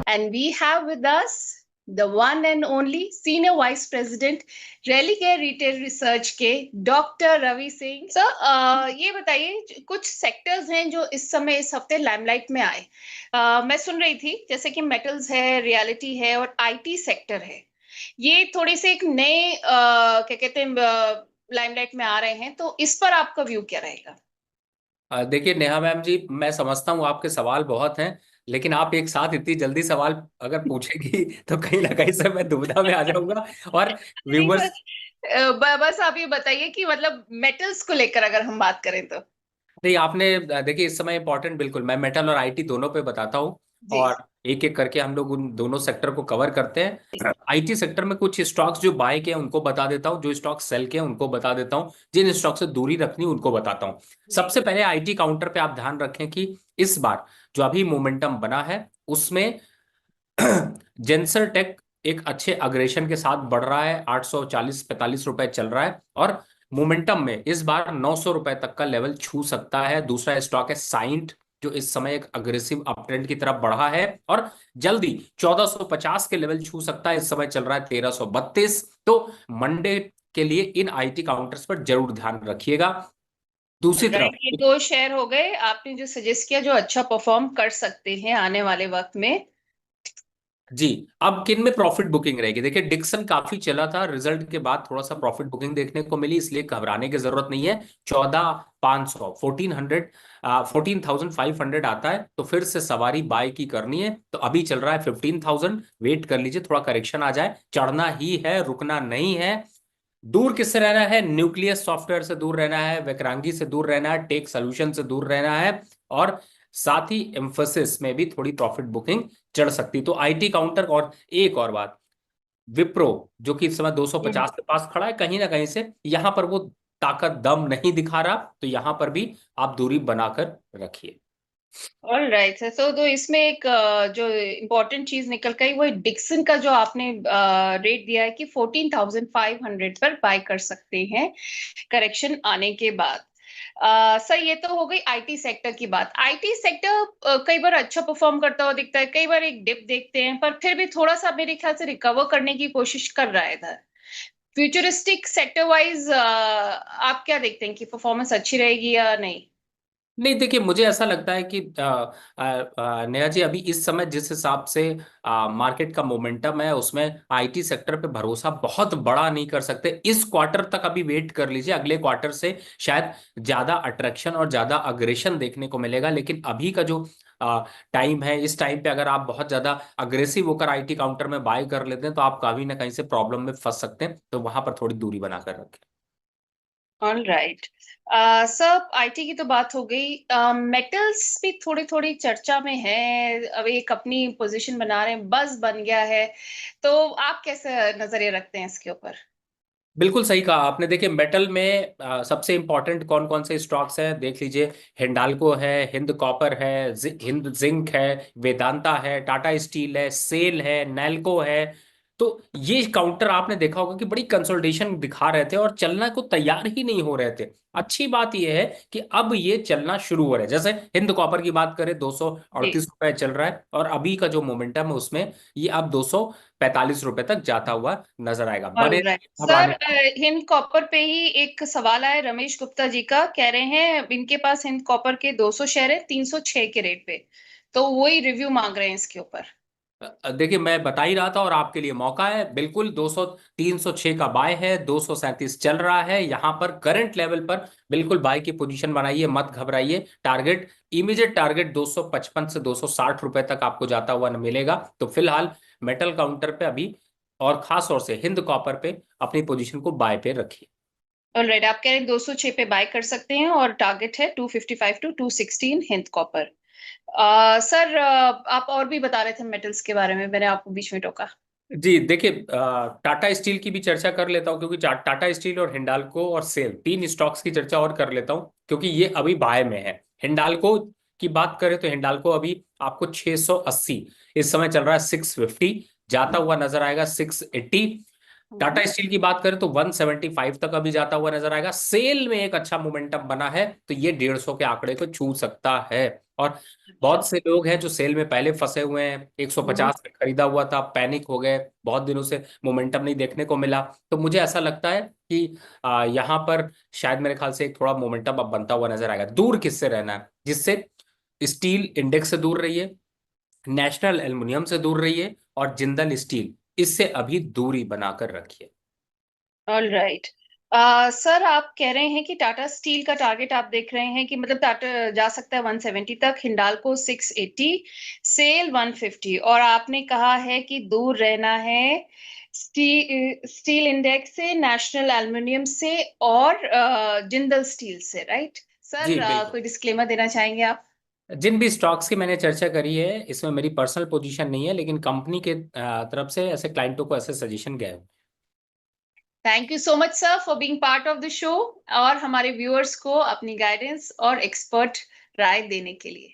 And we have with us the one and only Senior Vice President Relicare Retail Research के doctor Ravi Singh sir. ये बताइए, कुछ sectors हैं जो इस समय इस हफ्ते लाइमलाइट में आए। मैं सुन रही थी जैसे कि मेटल्स है, रियलिटी है और आईटी सेक्टर है। ये थोड़े से एक नए क्या कहते हैं लाइमलाइट में आ रहे हैं, तो इस पर आपका व्यू क्या रहेगा? देखिए नेहा मैम जी, मैं समझता हूँ आपके सवाल बहुत हैं। लेकिन आप एक साथ इतनी जल्दी सवाल अगर पूछेगी तो कहीं ना कहीं से मैं दुविधा में आ जाऊंगा। और नहीं, व्यूवर्स। बस आप ये बताइए कि मतलब मेटल्स को लेकर अगर हम बात करें तो। नहीं, आपने देखिए इस समय इंपॉर्टेंट, बिल्कुल मैं मेटल और आईटी दोनों पे बताता हूँ। जी। और एक एक करके हम लोग उन दोनों सेक्टर को कवर करते हैं। आईटी सेक्टर में कुछ स्टॉक्स जो बाय के हैं उनको बता देता हूँ, जो स्टॉक्स सेल के हैं उनको बता देता हूँ, जिन स्टॉक से दूरी रखनी उनको बताता हूँ। जी। सबसे पहले आईटी काउंटर पे आप ध्यान रखें कि इस बार जो अभी मोमेंटम बना है उसमें जेंसर टेक एक अच्छे अग्रेशन के साथ बढ़ रहा है। 840-45 रुपए चल रहा है और मोमेंटम में इस बार 900 रुपए तक का लेवल छू सकता है। दूसरा स्टॉक है साइंट, जो इस समय एक अग्रेसिव अपट्रेंड की तरफ बढ़ा है और जल्दी 1450 के लेवल छू सकता है। इस समय चल रहा है 1332। तो मंडे के लिए इन आईटी काउंटर्स पर जरूर ध्यान रखिएगा। दूसरी राइट, तरफ ये दो शेयर हो गए आपने जो सजेस्ट किया जो अच्छा परफॉर्म कर सकते हैं आने वाले वक्त में। जी, अब किन में प्रॉफिट बुकिंग रहेगी? देखिए डिक्सन काफी चला था, रिजल्ट के बाद थोड़ा सा प्रॉफिट बुकिंग देखने को मिली, इसलिए घबराने की जरूरत नहीं है। 14,500 1400 14,500 आता है तो फिर से सवारी बाय की करनी है। तो अभी चल रहा है 15,000, वेट कर लीजिए, थोड़ा करेक्शन आ जाए, चढ़ना ही है, रुकना नहीं है। दूर किससे रहना है? न्यूक्लियस सॉफ्टवेयर से दूर रहना है, वैक्रांगी से दूर रहना है, टेक सोल्यूशन से दूर रहना है। और साथ ही एम्फोसिस में भी थोड़ी प्रॉफिट बुकिंग चढ़ सकती। तो आईटी काउंटर। और एक और बात, विप्रो जो कि इस समय 250 के पास खड़ा है, कहीं ना कहीं से यहां पर वो ताकत दम नहीं दिखा रहा, तो यहां पर भी आप दूरी बनाकर रखिए। ऑल राइट सर, तो इसमें एक जो इम्पोर्टेंट चीज निकल गई वो डिक्सन का जो आपने रेट दिया है कि 14,500 पर बाय कर सकते हैं करेक्शन आने के बाद। सर, ये तो हो गई आईटी सेक्टर की बात। आईटी सेक्टर कई बार अच्छा परफॉर्म करता हुआ दिखता है, कई बार एक डिप देखते हैं, पर फिर भी थोड़ा सा मेरे ख्याल से रिकवर करने की कोशिश कर रहा है इधर। फ्यूचरिस्टिक सेक्टर वाइज आप क्या देखते हैं कि परफॉर्मेंस अच्छी रहेगी या नहीं? नहीं, देखिए मुझे ऐसा लगता है कि नेहा जी, अभी इस समय जिस हिसाब से मार्केट का मोमेंटम है उसमें आईटी सेक्टर पे भरोसा बहुत बड़ा नहीं कर सकते। इस क्वार्टर तक अभी वेट कर लीजिए, अगले क्वार्टर से शायद ज्यादा अट्रैक्शन और ज्यादा अग्रेशन देखने को मिलेगा। लेकिन अभी का जो टाइम है, इस टाइम पे अगर आप बहुत ज्यादा अग्रेसिव होकर आईटी काउंटर में बाय कर लेते हैं तो आप कहीं ना कहीं से प्रॉब्लम में फंस सकते हैं। तो वहां पर थोड़ी दूरी बनाकर रखें। All right. सब आईटी की तो बात हो गई, मेटल्स भी थोड़ी थोड़ी चर्चा में है। अब एक अपनी पोजीशन बना रहे हैं, बस बन गया है। तो आप कैसे नजरिए रखते हैं इसके ऊपर? बिल्कुल सही कहा आपने। देखिए मेटल में सबसे इंपॉर्टेंट कौन कौन से स्टॉक्स हैं देख लीजिए। हिंडाल्को है, हिंद कॉपर है, हिंद जिंक है, वेदांता है, टाटा स्टील है, सेल है, नैल्को है। तो ये काउंटर आपने देखा होगा कि बड़ी कंसोलिडेशन दिखा रहे थे और चलना को तैयार ही नहीं हो रहे थे। अच्छी बात यह है कि अब ये चलना शुरू हो रहा है। जैसे हिंद कॉपर की बात करें, 238 जी। रुपए चल रहा है और अभी का जो मोमेंटम है उसमें ये अब 245 रुपए तक जाता हुआ नजर आएगा। ऑल बने राइट अब आने। सर, हिंद कॉपर पे ही एक सवाल आया रमेश गुप्ता जी का। कह रहे हैं इनके पास हिंद कॉपर के 200 शेयर है 306 के रेट पे, तो वही रिव्यू मांग रहे हैं इसके ऊपर। देखिए मैं बता ही रहा था और आपके लिए मौका है। बिल्कुल 200 306 का बाय है, 237 चल रहा है यहां पर करंट लेवल पर। बिल्कुल बाय की पोजीशन बनाइए, मत घबराइए। टारगेट, इमीडिएट टारगेट 255 से 260 रुपए तक आपको जाता हुआ न मिलेगा। तो फिलहाल मेटल काउंटर पे अभी और खास तौर से हिंद कॉपर पे अपनी पोजीशन को बाय पे रखिए। ऑलराइट, आप कह रहे हैं 206 पे बाय कर सकते हैं और टारगेट है 255 टू 216 हिंद कॉपर। सर, आप और भी बता रहे थे मेटल्स के बारे में, मैंने आपको बीच में टोका। जी देखिए, टाटा स्टील की भी चर्चा कर लेता हूँ, क्योंकि टाटा स्टील और हिंडाल्को और सेल, तीन स्टॉक्स की चर्चा और कर लेता हूँ क्योंकि ये अभी बाय में है। हिंडाल्को की बात करें तो हिंडाल्को अभी आपको 680, इस समय चल रहा है 650, जाता हुआ नजर आएगा 680। टाटा स्टील की बात करें तो 175 तक अभी जाता हुआ नजर आएगा। सेल में एक अच्छा मोमेंटम बना है तो ये 150 के आंकड़े को छू सकता है। और अच्छा। बहुत से लोग हैं जो सेल में पहले फंसे हुए हैं, 150 में खरीदा हुआ था, पैनिक हो गए, बहुत दिनों से मोमेंटम नहीं देखने को मिला। तो मुझे ऐसा लगता है कि यहाँ पर शायद मेरे ख्याल से एक थोड़ा मोमेंटम अब बनता हुआ नजर आएगा। दूर किससे रहना है? जिससे स्टील इंडेक्स से दूर रहिए, नेशनल एल्युमिनियम से दूर रहिए, और जिंदल स्टील, इससे अभी दूरी बनाकर रखिए। All right. सर, आप कह रहे हैं कि टाटा स्टील का टारगेट आप देख रहे हैं कि मतलब टाटा जा सकता है 170 तक, हिंडाल्को 680, सेल 150, और आपने कहा है कि दूर रहना है स्टील इंडेक्स से, नेशनल एल्युमिनियम से, और जिंदल स्टील से, राइट जी सर? बिल्कुल। कोई डिस्क्लेमर देना चाहेंगे आप? जिन भी स्टॉक्स की मैंने चर्चा करी है, इसमें मेरी पर्सनल पोजीशन नहीं है, लेकिन कंपनी के तरफ से ऐसे क्लाइंटों को ऐसे सजेशन गए। Thank you so much sir for being part of the show, और हमारे व्यूअर्स को अपनी गाइडेंस और एक्सपर्ट राय देने के लिए।